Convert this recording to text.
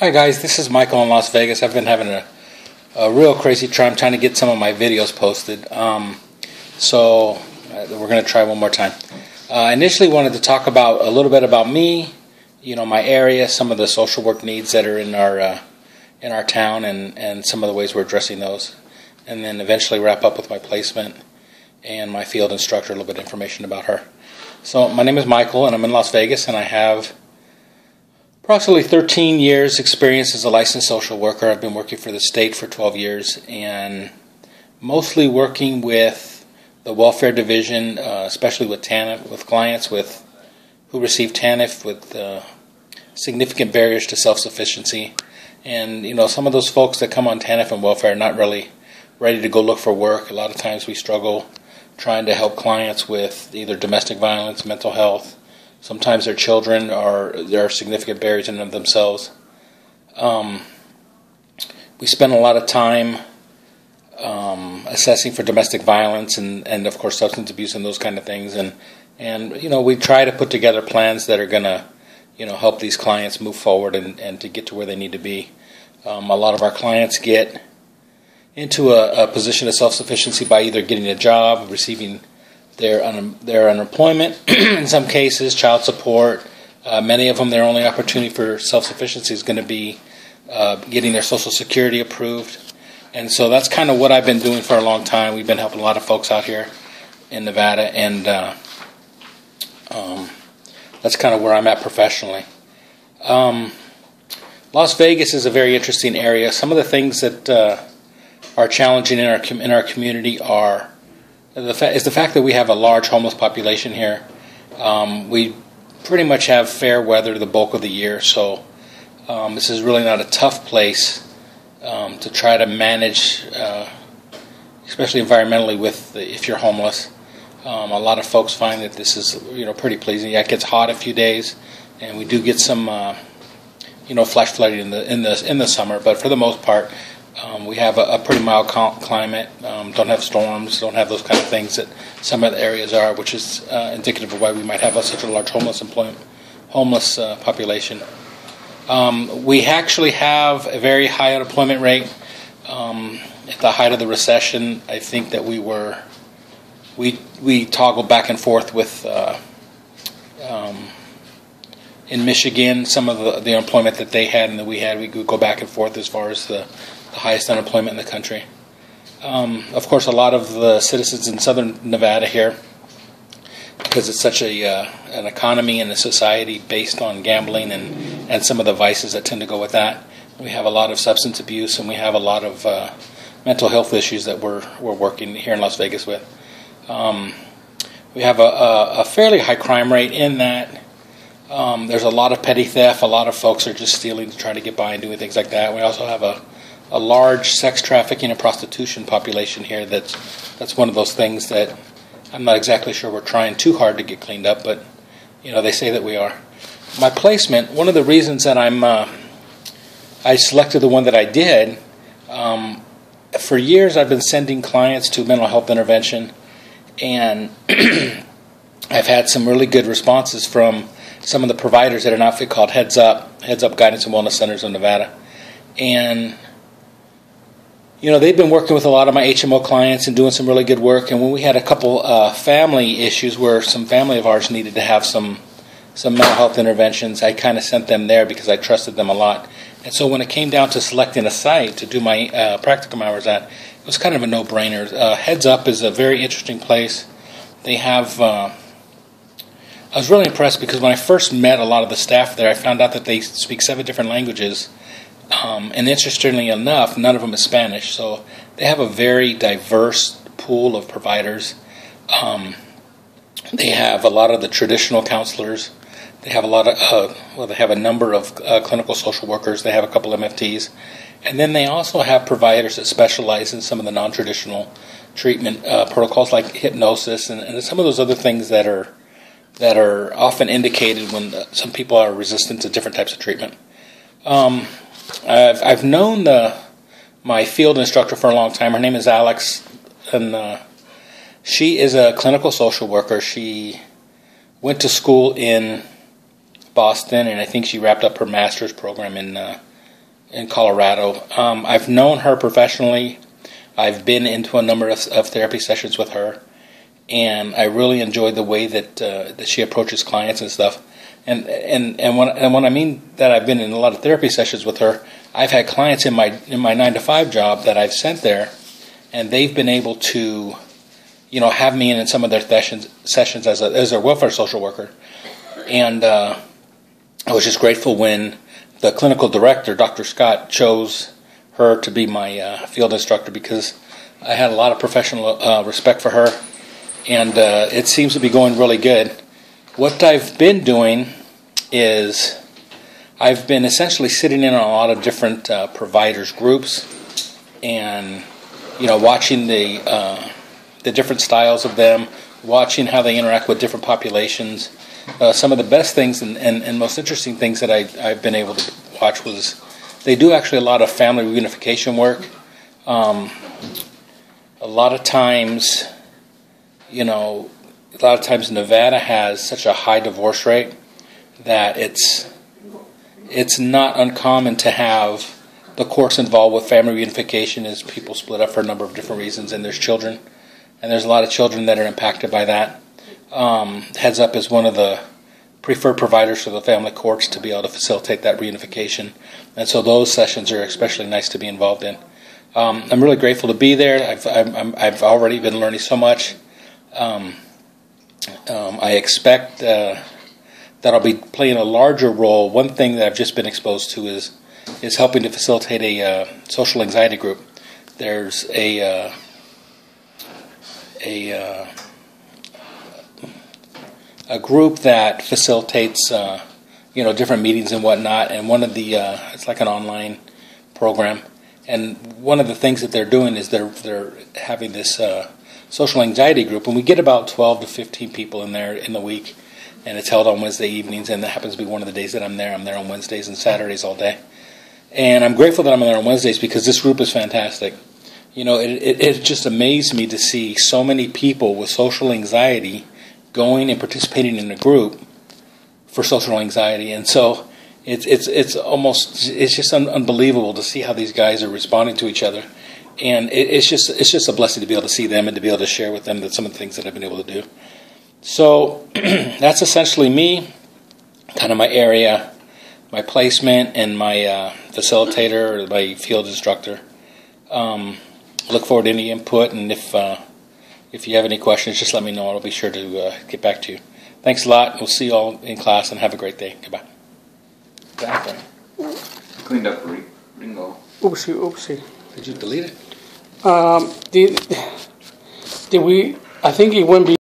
Hi guys, this is Michael in Las Vegas. I've been having a real crazy time trying to get some of my videos posted. So we're going to try one more time. I initially wanted to talk about a little bit about me, my area, some of the social work needs that are in our town, and some of the ways we're addressing those, and then eventually wrap up with my placement and my field instructor, a little bit of information about her. So my name is Michael, and I'm in Las Vegas, and I have approximately 13 years experience as a licensed social worker. I've been working for the state for 12 years and mostly working with the welfare division, especially with TANF, with clients who receive TANF with significant barriers to self-sufficiency. And, some of those folks that come on TANF and welfare are not really ready to go look for work. A lot of times we struggle trying to help clients with either domestic violence, mental health. Sometimes their children there are significant barriers in and of themselves. We spend a lot of time assessing for domestic violence and of course substance abuse and those kind of things. And we try to put together plans that are going to help these clients move forward and to get to where they need to be. A lot of our clients get into a position of self-sufficiency by either getting a job, receiving their unemployment, in some cases, child support. Many of them, their only opportunity for self-sufficiency is going to be getting their Social Security approved. And so that's kind of what I've been doing for a long time. We've been helping a lot of folks out here in Nevada, and that's kind of where I'm at professionally. Las Vegas is a very interesting area. Some of the things that are challenging in our community is the fact that we have a large homeless population here. We pretty much have fair weather the bulk of the year, so this is really not a tough place to try to manage, especially environmentally if you're homeless. A lot of folks find that this is pretty pleasing. Yeah, it gets hot a few days, and we do get some flash flooding in the summer, but for the most part, we have a pretty mild climate. Don't have storms, don't have those kind of things that some other areas are, which is indicative of why we might have such a large homeless population. We actually have a very high unemployment rate. At the height of the recession, I think that we toggled back and forth with in Michigan, some of the employment that they had and that we had. We could go back and forth as far as the highest unemployment in the country. Of course, a lot of the citizens in southern Nevada here, because it's such an economy and a society based on gambling and some of the vices that tend to go with that. We have a lot of substance abuse, and we have a lot of mental health issues that we're working here in Las Vegas with. We have a fairly high crime rate in that there's a lot of petty theft. A lot of folks are just stealing to try to get by and doing things like that. We also have a large sex trafficking and prostitution population here. That's one of those things that I'm not exactly sure we're trying too hard to get cleaned up, but they say that we are. My placement, one of the reasons that I selected the one that I did, for years I've been sending clients to mental health intervention, and I've had some really good responses from some of the providers at an outfit called Heads Up Guidance and Wellness Centers of Nevada. And they've been working with a lot of my HMO clients and doing some really good work. And when we had a couple family issues where some family of ours needed to have some mental health interventions, I kind of sent them there because I trusted them a lot. And so when it came down to selecting a site to do my practicum hours at, it was kind of a no-brainer. Heads Up is a very interesting place. They have... I was really impressed because when I first met a lot of the staff there, I found out that they speak 7 different languages. And interestingly enough, none of them is Spanish. So they have a very diverse pool of providers. They have a lot of the traditional counselors. They have they have a number of clinical social workers. They have a couple MFTs. And then they also have providers that specialize in some of the non-traditional treatment protocols like hypnosis and some of those other things that are often indicated when some people are resistant to different types of treatment. I've known my field instructor for a long time. Her name is Alex, and she is a clinical social worker. She went to school in Boston, and I think she wrapped up her master's program in in Colorado. I've known her professionally. I've been into a number of therapy sessions with her, and I really enjoy the way that she approaches clients and stuff. And when I mean that I've been in a lot of therapy sessions with her, I've had clients in my 9-to-5 job that I've sent there, and they've been able to, have me in some of their sessions as a welfare social worker. And I was just grateful when the clinical director, Dr. Scott, chose her to be my field instructor, because I had a lot of professional respect for her, and it seems to be going really good. What I've been doing is I've been essentially sitting in on a lot of different providers groups, and watching the different styles of them, watching how they interact with different populations. Some of the best things and most interesting things that I've been able to watch was they do actually a lot of family reunification work. A lot of times Nevada has such a high divorce rate that it's not uncommon to have the courts involved with family reunification as people split up for a number of different reasons, and there's children, and there's a lot of children that are impacted by that. Heads Up is one of the preferred providers for the family courts to be able to facilitate that reunification, and so those sessions are especially nice to be involved in. I'm really grateful to be there. I've already been learning so much. I expect that I'll be playing a larger role. One thing that I've just been exposed to is helping to facilitate a social anxiety group. There's a group that facilitates different meetings and whatnot, and one of the it's like an online program, and one of the things that they're doing is they're having this social anxiety group, and we get about 12 to 15 people in there in the week, and it's held on Wednesday evenings, and that happens to be one of the days that I'm there. I'm there on Wednesdays and Saturdays all day, and I'm grateful that I'm there on Wednesdays because this group is fantastic. It just amazed me to see so many people with social anxiety going and participating in a group for social anxiety, and so it's just unbelievable to see how these guys are responding to each other. And it's just a blessing to be able to see them and to be able to share with them some of the things that I've been able to do. So that's essentially me, kind of my area, my placement, and my facilitator or my field instructor. Look forward to any input, and if you have any questions, just let me know. I'll be sure to get back to you. Thanks a lot. We'll see you all in class, and have a great day. Goodbye. Exactly. Cleaned up Ringo. Oopsie. Did you delete it? Did we? I think it went.